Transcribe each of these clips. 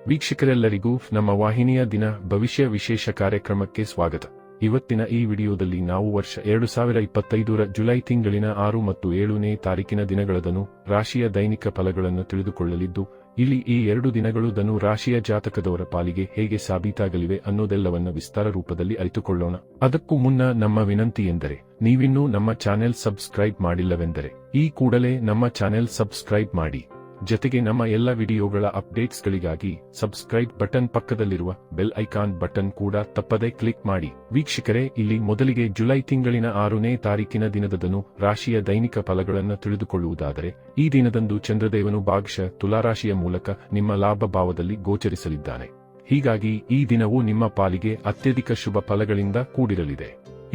ವೀಕ್ಷಕರೆಲ್ಲರಿಗೂ ನಮ್ಮ ವಾಹಿನಿಯ ದಿನ ಭವಿಷ್ಯ ವಿಶೇಷ ಕಾರ್ಯಕ್ರಮಕ್ಕೆ ಸ್ವಾಗತ. ಇವತ್ತಿನ ಈ ವಿಡಿಯೋದಲ್ಲಿ ನಾವು ವರ್ಷ 2025ರ ಜುಲೈ ತಿಂಗಳಿನ 6 ಮತ್ತು 7ನೇ ತಾರೀಕಿನ ದಿನಗಳದನು ರಾಶಿಯ ದೈನಿಕ ಫಲಗಳನ್ನು ತಿಳಿದುಕೊಳ್ಳಲಿದ್ದು, ಇಲ್ಲಿ ಈ 2 ದಿನಗಳು ಧನು ರಾಶಿಯ ಜಾತಕದವರ ಪಾಲಿಗೆ ಹೇಗೆ ಸಾಬೀತಾಗಲಿವೆ ಅನ್ನೋದೆಲ್ಲವನ್ನ ವಿಸ್ತಾರ ರೂಪದಲ್ಲಿ ಅರಿತುಕೊಳ್ಳೋಣ. ಅದಕ್ಕೂ ಮುನ್ನ ನಮ್ಮ ವಿನಂತಿ ಎಂದರೆ, ನೀವಿನ್ನೂ ನಮ್ಮ ಚಾನೆಲ್ ಸಬ್ಸ್ಕ್ರೈಬ್ ಮಾಡಿಲ್ಲವೆಂದರೆ ಈ ಕೂಡಲೇ ನಮ್ಮ ಚಾನೆಲ್ ಸಬ್ಸ್ಕ್ರೈಬ್ ಮಾಡಿ. ಜೊತೆಗೆ ನಮ್ಮ ಎಲ್ಲ ವಿಡಿಯೋಗಳ ಅಪ್ಡೇಟ್ಸ್ಗಳಿಗಾಗಿ ಸಬ್ಸ್ಕ್ರೈಬ್ ಬಟನ್ ಪಕ್ಕದಲ್ಲಿರುವ ಬೆಲ್ ಐಕಾನ್ ಬಟನ್ ಕೂಡ ತಪ್ಪದೇ ಕ್ಲಿಕ್ ಮಾಡಿ. ವೀಕ್ಷಕರೇ, ಇಲ್ಲಿ ಮೊದಲಿಗೆ ಜುಲೈ ತಿಂಗಳಿನ 6ನೇ ತಾರೀಕಿನ ದಿನದದನು ರಾಶಿಯ ದೈನಿಕ ಫಲಗಳನ್ನು ತಿಳಿದುಕೊಳ್ಳುವುದಾದರೆ, ಈ ದಿನದಂದು ಚಂದ್ರದೇವನು ಭಾಗಶಃ ತುಲಾರಾಶಿಯ ಮೂಲಕ ನಿಮ್ಮ ಲಾಭ ಭಾವದಲ್ಲಿ ಗೋಚರಿಸಲಿದ್ದಾನೆ. ಹೀಗಾಗಿ ಈ ದಿನವು ನಿಮ್ಮ ಪಾಲಿಗೆ ಅತ್ಯಧಿಕ ಶುಭ ಫಲಗಳಿಂದ ಕೂಡಿರಲಿದೆ.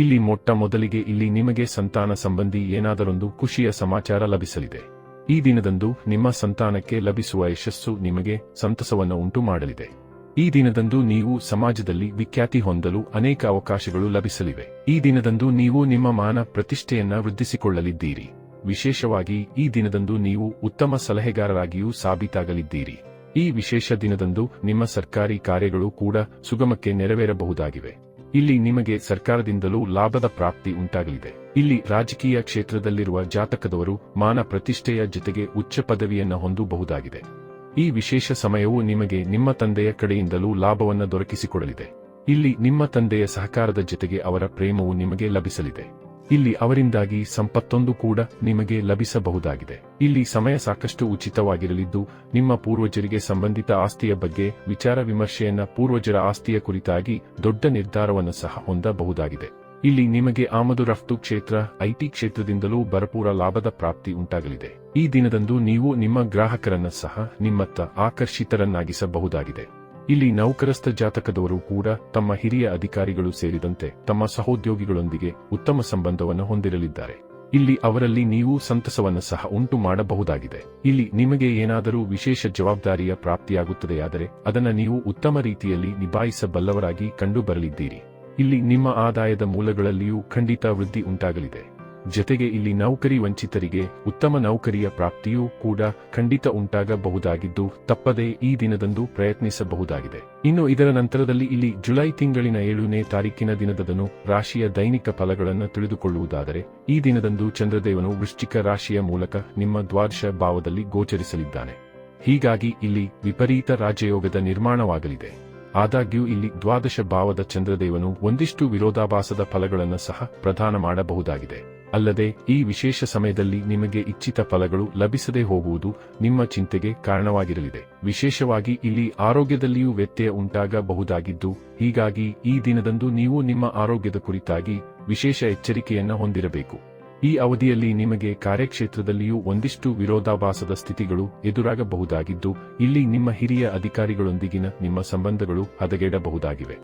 ಇಲ್ಲಿ ಮೊಟ್ಟ ಮೊದಲಿಗೆ ಇಲ್ಲಿ ನಿಮಗೆ ಸಂತಾನ ಸಂಬಂಧಿ ಏನಾದರೊಂದು ಖುಷಿಯ ಸಮಾಚಾರ ಲಭಿಸಲಿದೆ. ಈ ದಿನದಂದು ನಿಮ್ಮ ಸಂತಾನಕ್ಕೆ ಲಭಿಸುವ ಯಶಸ್ಸು ನಿಮಗೆ ಸಂತಸವನ್ನು ಉಂಟು ಮಾಡಲಿದೆ. ಈ ದಿನದಂದು ನೀವು ಸಮಾಜದಲ್ಲಿ ವಿಖ್ಯಾತಿ ಹೊಂದಲು ಅನೇಕ ಅವಕಾಶಗಳು ಲಭಿಸಲಿವೆ. ಈ ದಿನದಂದು ನೀವು ನಿಮ್ಮ ಮಾನ ಪ್ರತಿಷ್ಠೆಯನ್ನ ವೃದ್ಧಿಸಿಕೊಳ್ಳಲಿದ್ದೀರಿ. ವಿಶೇಷವಾಗಿ ಈ ದಿನದಂದು ನೀವು ಉತ್ತಮ ಸಲಹೆಗಾರರಾಗಿಯೂ ಸಾಬೀತಾಗಲಿದ್ದೀರಿ. ಈ ವಿಶೇಷ ದಿನದಂದು ನಿಮ್ಮ ಸರ್ಕಾರಿ ಕಾರ್ಯಗಳು ಕೂಡ ಸುಗಮಕ್ಕೆ ನೆರವೇರಬಹುದಾಗಿವೆ. ಇಲ್ಲಿ ನಿಮಗೆ ಸರ್ಕಾರದಿಂದಲೂ ಲಾಭದ ಪ್ರಾಪ್ತಿ ಉಂಟಾಗಲಿದೆ. ಇಲ್ಲಿ ರಾಜಕೀಯ ಕ್ಷೇತ್ರದಲ್ಲಿರುವ ಜಾತಕದವರು ಮಾನ ಪ್ರತಿಷ್ಠೆಯ ಜೊತೆಗೆ ಉಚ್ಚ ಪದವಿಯನ್ನು ಹೊಂದಬಹುದಾಗಿದೆ. ಈ ವಿಶೇಷ ಸಮಯವು ನಿಮಗೆ ನಿಮ್ಮ ತಂದೆಯ ಕಡೆಯಿಂದಲೂ ಲಾಭವನ್ನು ದೊರಕಿಸಿಕೊಡಲಿದೆ. ಇಲ್ಲಿ ನಿಮ್ಮ ತಂದೆಯ ಸಹಕಾರದ ಜೊತೆಗೆ ಅವರ ಪ್ರೇಮವು ನಿಮಗೆ ಲಭಿಸಲಿದೆ. ಇಲ್ಲಿ ಅವರಿಂದಾಗಿ ಸಂಪತ್ತೊಂದು ಕೂಡ ನಿಮಗೆ ಲಭಿಸಬಹುದಾಗಿದೆ. ಇಲ್ಲಿ ಸಮಯ ಸಾಕಷ್ಟು ಉಚಿತವಾಗಿರಲಿದ್ದು, ನಿಮ್ಮ ಪೂರ್ವಜರಿಗೆ ಸಂಬಂಧಿತ ಆಸ್ತಿಯ ಬಗ್ಗೆ ವಿಚಾರ ವಿಮರ್ಶೆಯನ್ನ ಪೂರ್ವಜರ ಆಸ್ತಿಯ ಕುರಿತಾಗಿ ದೊಡ್ಡ ನಿರ್ಧಾರವನ್ನು ಸಹ ಹೊಂದಬಹುದಾಗಿದೆ. ಇಲ್ಲಿ ನಿಮಗೆ ಆಮದು ರಫ್ತು ಕ್ಷೇತ್ರ, ಐಟಿ ಕ್ಷೇತ್ರದಿಂದಲೂ ಭರಪೂರ ಲಾಭದ ಪ್ರಾಪ್ತಿ ಉಂಟಾಗಲಿದೆ. ಈ ದಿನದಂದು ನೀವು ನಿಮ್ಮ ಗ್ರಾಹಕರನ್ನ ಸಹ ನಿಮ್ಮತ್ತ ಆಕರ್ಷಿತರನ್ನಾಗಿಸಬಹುದಾಗಿದೆ. ಇಲ್ಲಿ ನೌಕರಸ್ಥ ಜಾತಕದವರು ಕೂಡ ತಮ್ಮ ಹಿರಿಯ ಅಧಿಕಾರಿಗಳು ಸೇರಿದಂತೆ ತಮ್ಮ ಸಹೋದ್ಯೋಗಿಗಳೊಂದಿಗೆ ಉತ್ತಮ ಸಂಬಂಧವನ್ನು ಹೊಂದಿರಲಿದ್ದಾರೆ. ಇಲ್ಲಿ ಅವರಲ್ಲಿ ನೀವು ಸಂತಸವನ್ನು ಸಹ ಉಂಟು ಮಾಡಬಹುದಾಗಿದೆ. ಇಲ್ಲಿ ನಿಮಗೆ ಏನಾದರೂ ವಿಶೇಷ ಜವಾಬ್ದಾರಿಯ ಪ್ರಾಪ್ತಿಯಾಗುತ್ತದೆಯಾದರೆ ಅದನ್ನು ನೀವು ಉತ್ತಮ ರೀತಿಯಲ್ಲಿ ನಿಭಾಯಿಸಬಲ್ಲವರಾಗಿ ಕಂಡುಬರಲಿದ್ದೀರಿ. ಇಲ್ಲಿ ನಿಮ್ಮ ಆದಾಯದ ಮೂಲಗಳಲ್ಲಿಯೂ ಖಂಡಿತ ವೃದ್ಧಿ ಉಂಟಾಗಲಿದೆ. ಜೊತೆಗೆ ಇಲ್ಲಿ ನೌಕರಿ ವಂಚಿತರಿಗೆ ಉತ್ತಮ ನೌಕರಿಯ ಪ್ರಾಪ್ತಿಯೂ ಕೂಡ ಖಂಡಿತ ಉಂಟಾಗಬಹುದಾಗಿದ್ದು, ತಪ್ಪದೇ ಈ ದಿನದಂದು ಪ್ರಯತ್ನಿಸಬಹುದಾಗಿದೆ. ಇನ್ನು ಇದರ ನಂತರದಲ್ಲಿ ಇಲ್ಲಿ ಜುಲೈ ತಿಂಗಳಿನ 7ನೇ ತಾರೀಕಿನ ದಿನದದನು ರಾಶಿಯ ದೈನಿಕ ಫಲಗಳನ್ನು ತಿಳಿದುಕೊಳ್ಳುವುದಾದರೆ, ಈ ದಿನದಂದು ಚಂದ್ರದೇವನು ವೃಶ್ಚಿಕ ರಾಶಿಯ ಮೂಲಕ ನಿಮ್ಮ ದ್ವಾದಶ ಭಾವದಲ್ಲಿ ಗೋಚರಿಸಲಿದ್ದಾನೆ. ಹೀಗಾಗಿ ಇಲ್ಲಿ ವಿಪರೀತ ರಾಜಯೋಗದ ನಿರ್ಮಾಣವಾಗಲಿದೆ. ಆದಾಗ್ಯೂ ಇಲ್ಲಿ ದ್ವಾದಶ ಭಾವದ ಚಂದ್ರದೇವನು ಒಂದಿಷ್ಟು ವಿರೋಧಾಭಾಸದ ಫಲಗಳನ್ನು ಸಹ ಪ್ರದಾನ ಮಾಡಬಹುದಾಗಿದೆ. ಅಲ್ಲದೆ ಈ ವಿಶೇಷ ಸಮಯದಲ್ಲಿ ನಿಮಗೆ ಇಚ್ಛಿತ ಫಲಗಳು ಲಭಿಸದೇ ಹೋಗುವುದು ನಿಮ್ಮ ಚಿಂತೆಗೆ ಕಾರಣವಾಗಿರಲಿದೆ. ವಿಶೇಷವಾಗಿ ಇಲ್ಲಿ ಆರೋಗ್ಯದಲ್ಲಿಯೂ ವ್ಯತ್ಯಯ ಉಂಟಾಗಬಹುದಾಗಿದ್ದು, ಹೀಗಾಗಿ ಈ ದಿನದಂದು ನೀವು ನಿಮ್ಮ ಆರೋಗ್ಯದ ಕುರಿತಾಗಿ ವಿಶೇಷ ಎಚ್ಚರಿಕೆಯನ್ನು ಹೊಂದಿರಬೇಕು. ಈ ಅವಧಿಯಲ್ಲಿ ನಿಮಗೆ ಕಾರ್ಯಕ್ಷೇತ್ರದಲ್ಲಿಯೂ ಒಂದಿಷ್ಟು ವಿರೋಧಾಭಾಸದ ಸ್ಥಿತಿಗಳು ಎದುರಾಗಬಹುದಾಗಿದ್ದು, ಇಲ್ಲಿ ನಿಮ್ಮ ಹಿರಿಯ ಅಧಿಕಾರಿಗಳೊಂದಿಗಿನ ನಿಮ್ಮ ಸಂಬಂಧಗಳು ಹದಗೆಡಬಹುದಾಗಿವೆ.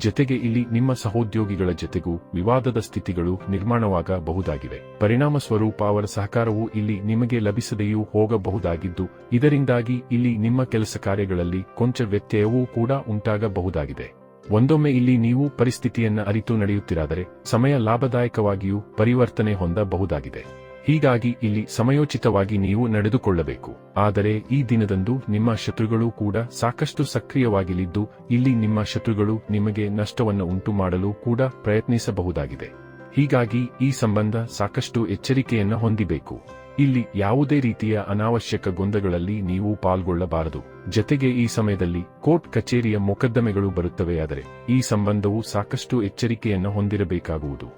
ಜೊತೆಗೆ ಇಲ್ಲಿ ನಿಮ್ಮ ಸಹೋದ್ಯೋಗಿಗಳ ಜೊತೆಗೂ ವಿವಾದದ ಸ್ಥಿತಿಗಳು ನಿರ್ಮಾಣವಾಗಬಹುದಾಗಿವೆ. ಪರಿಣಾಮ ಸ್ವರೂಪ ಅವರ ಸಹಕಾರವು ಇಲ್ಲಿ ನಿಮಗೆ ಲಭಿಸದೆಯೂ ಹೋಗಬಹುದಾಗಿದ್ದು, ಇದರಿಂದಾಗಿ ಇಲ್ಲಿ ನಿಮ್ಮ ಕೆಲಸ ಕಾರ್ಯಗಳಲ್ಲಿ ಕೊಂಚ ವ್ಯತ್ಯಯವೂ ಕೂಡ ಉಂಟಾಗಬಹುದಾಗಿದೆ. ಒಂದೊಮ್ಮೆ ಇಲ್ಲಿ ನೀವು ಪರಿಸ್ಥಿತಿಯನ್ನ ಅರಿತು ನಡೆಯುತ್ತಿರಾದರೆ ಸಮಯ ಲಾಭದಾಯಕವಾಗಿಯೂ ಪರಿವರ್ತನೆ ಹೊಂದಬಹುದಾಗಿದೆ. ಹೀಗಾಗಿ ಇಲ್ಲಿ ಸಮಯೋಚಿತವಾಗಿ ನೀವು ನಡೆದುಕೊಳ್ಳಬೇಕು. ಆದರೆ ಈ ದಿನದಂದು ನಿಮ್ಮ ಶತ್ರುಗಳು ಕೂಡ ಸಾಕಷ್ಟು ಸಕ್ರಿಯವಾಗಿಲಿದ್ದು, ಇಲ್ಲಿ ನಿಮ್ಮ ಶತ್ರುಗಳು ನಿಮಗೆ ನಷ್ಟವನ್ನು ಉಂಟು ಮಾಡಲು ಕೂಡ ಪ್ರಯತ್ನಿಸಬಹುದಾಗಿದೆ. ಹೀಗಾಗಿ ಈ ಸಂಬಂಧ ಸಾಕಷ್ಟು ಎಚ್ಚರಿಕೆಯನ್ನು ಹೊಂದಿಬೇಕು. ಇಲ್ಲಿ ಯಾವುದೇ ರೀತಿಯ ಅನಾವಶ್ಯಕ ಗೊಂದಲಗಳಲ್ಲಿ ನೀವು ಪಾಲ್ಗೊಳ್ಳಬಾರದು. ಜೊತೆಗೆ ಈ ಸಮಯದಲ್ಲಿ ಕೋರ್ಟ್ ಕಚೇರಿಯ ಮೊಕದ್ದಮೆಗಳು ಬರುತ್ತವೆಯಾದರೆ ಈ ಸಂಬಂಧವು ಸಾಕಷ್ಟು ಎಚ್ಚರಿಕೆಯನ್ನು ಹೊಂದಿರಬೇಕಾಗುವುದು.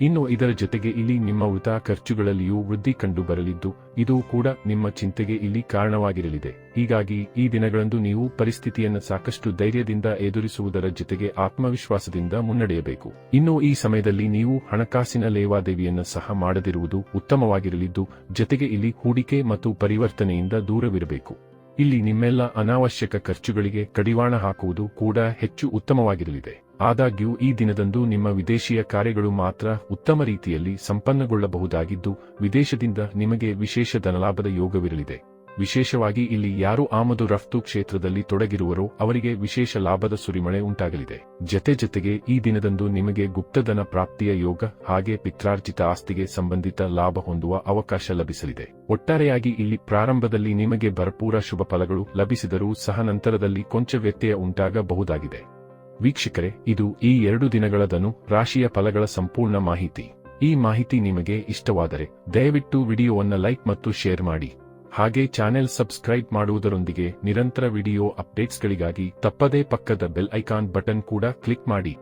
ಇನ್ನು ಇದರ ಜೊತೆಗೆ ಇಲ್ಲಿ ನಿಮ್ಮ ಉಳಿತಾಯ ಖರ್ಚುಗಳಲ್ಲಿಯೂ ವೃದ್ಧಿ ಕಂಡು ಬರಲಿದ್ದು, ಇದು ಕೂಡ ನಿಮ್ಮ ಚಿಂತೆಗೆ ಇಲ್ಲಿ ಕಾರಣವಾಗಿರಲಿದೆ. ಹೀಗಾಗಿ ಈ ದಿನಗಳಂದು ನೀವು ಪರಿಸ್ಥಿತಿಯನ್ನು ಸಾಕಷ್ಟು ಧೈರ್ಯದಿಂದ ಎದುರಿಸುವುದರ ಜೊತೆಗೆ ಆತ್ಮವಿಶ್ವಾಸದಿಂದ ಮುನ್ನಡೆಯಬೇಕು. ಇನ್ನು ಈ ಸಮಯದಲ್ಲಿ ನೀವು ಹಣಕಾಸಿನ ಲೇವಾದೇವಿಯನ್ನು ಸಹ ಮಾಡದಿರುವುದು ಉತ್ತಮವಾಗಿರಲಿದ್ದು, ಜೊತೆಗೆ ಇಲ್ಲಿ ಹೂಡಿಕೆ ಮತ್ತು ಪರಿವರ್ತನೆಯಿಂದ ದೂರವಿರಬೇಕು. ಇಲ್ಲಿ ನಿಮ್ಮೆಲ್ಲ ಅನಾವಶ್ಯಕ ಖರ್ಚುಗಳಿಗೆ ಕಡಿವಾಣ ಹಾಕುವುದು ಕೂಡ ಹೆಚ್ಚು ಉತ್ತಮವಾಗಿರಲಿದೆ. ಆದಾಗ್ಯೂ ಈ ದಿನದಂದು ನಿಮ್ಮ ವಿದೇಶೀಯ ಕಾರ್ಯಗಳು ಮಾತ್ರ ಉತ್ತಮ ರೀತಿಯಲ್ಲಿ ಸಂಪನ್ನಗೊಳ್ಳಬಹುದಾಗಿದ್ದು, ವಿದೇಶದಿಂದ ನಿಮಗೆ ವಿಶೇಷ ಧನಲಾಭದ ಯೋಗವಿರಲಿದೆ. ವಿಶೇಷವಾಗಿ ಇಲ್ಲಿ ಯಾರು ಆಮದು ರಫ್ತು ಕ್ಷೇತ್ರದಲ್ಲಿ ತೊಡಗಿರುವರೋ ಅವರಿಗೆ ವಿಶೇಷ ಲಾಭದ ಸುರಿಮಳೆ ಉಂಟಾಗಲಿದೆ. ಜತೆಗೆ ಈ ದಿನದಂದು ನಿಮಗೆ ಗುಪ್ತಧನ ಪ್ರಾಪ್ತಿಯ ಯೋಗ ಹಾಗೆ ಪಿತ್ರಾರ್ಜಿತ ಆಸ್ತಿಗೆ ಸಂಬಂಧಿತ ಲಾಭ ಹೊಂದುವ ಅವಕಾಶ ಲಭಿಸಲಿದೆ. ಒಟ್ಟಾರೆಯಾಗಿ ಇಲ್ಲಿ ಪ್ರಾರಂಭದಲ್ಲಿ ನಿಮಗೆ ಭರಪೂರ ಶುಭ ಫಲಗಳು ಲಭಿಸಿದರೂ ಸಹ ನಂತರದಲ್ಲಿ ಕೊಂಚ ವ್ಯತ್ಯಯ ಉಂಟಾಗಬಹುದಾಗಿದೆ. ವೀಕ್ಷಕರೇ, ಇದು ಈ 2 ದಿನಗಳ ಧನು ರಾಶಿಯ ಫಲಗಳ ಸಂಪೂರ್ಣ ಮಾಹಿತಿ. ಈ ಮಾಹಿತಿ ನಿಮಗೆ ಇಷ್ಟವಾದರೆ ದಯವಿಟ್ಟು ವಿಡಿಯೋವನ್ನು ಲೈಕ್ ಮತ್ತು ಶೇರ್ ಮಾಡಿ. ಹಾಗೆ ಚಾನೆಲ್ ಸಬ್ಸ್ಕ್ರೈಬ್ ಮಾಡುವುದರೊಂದಿಗೆ ನಿರಂತರ ವಿಡಿಯೋ ಅಪ್ಡೇಟ್ಸ್ಗಳಿಗಾಗಿ ತಪ್ಪದೇ ಪಕ್ಕದ ಬೆಲ್ ಐಕಾನ್ ಬಟನ್ ಕೂಡ ಕ್ಲಿಕ್ ಮಾಡಿ.